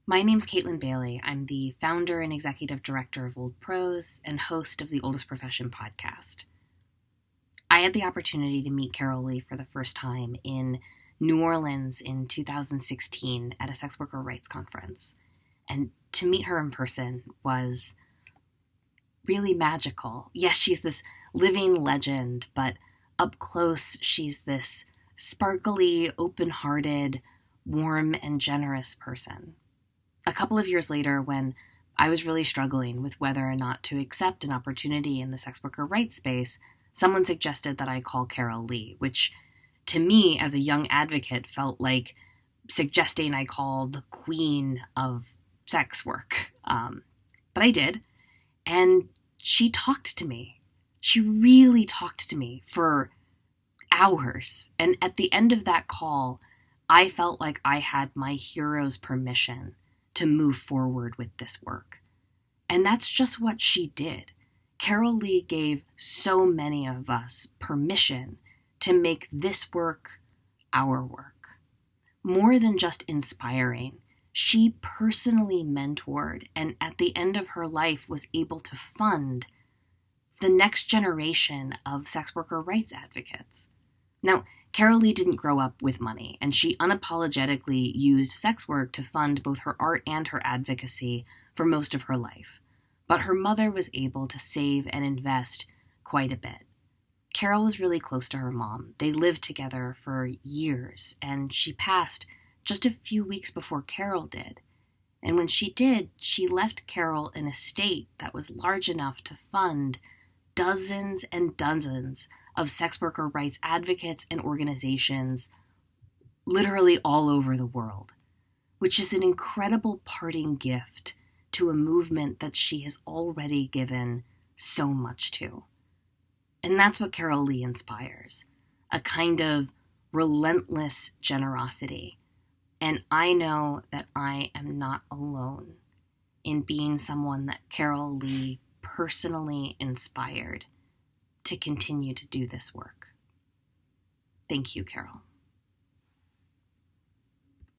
My name's Kaytlin Bailey. I'm the founder and executive director of Old Pros and host of the Oldest Profession podcast. I had the opportunity to meet Carol Leigh for the first time in New Orleans in 2016 at a sex worker rights conference. And to meet her in person was really magical. Yes, she's this living legend, but up close, she's this sparkly, open-hearted, warm, and generous person. A couple of years later, when I was really struggling with whether or not to accept an opportunity in the sex worker rights space, someone suggested that I call Carol Leigh, which to me, as a young advocate, felt like suggesting I call the queen of sex work. But I did, and she talked to me. She really talked to me for hours. And at the end of that call, I felt like I had my hero's permission to move forward with this work. And that's just what she did. Carol Leigh gave so many of us permission to make this work our work. More than just inspiring, she personally mentored and at the end of her life was able to fund the next generation of sex worker rights advocates. Now, Carol Leigh didn't grow up with money, and she unapologetically used sex work to fund both her art and her advocacy for most of her life. But her mother was able to save and invest quite a bit. Carol was really close to her mom. They lived together for years, and she passed just a few weeks before Carol did. And when she did, she left Carol an estate that was large enough to fund dozens and dozens of sex worker rights advocates and organizations literally all over the world, which is an incredible parting gift to a movement that she has already given so much to. And that's what Carol Leigh inspires, a kind of relentless generosity. And I know that I am not alone in being someone that Carol Leigh personally inspired to continue to do this work. Thank you, Carol.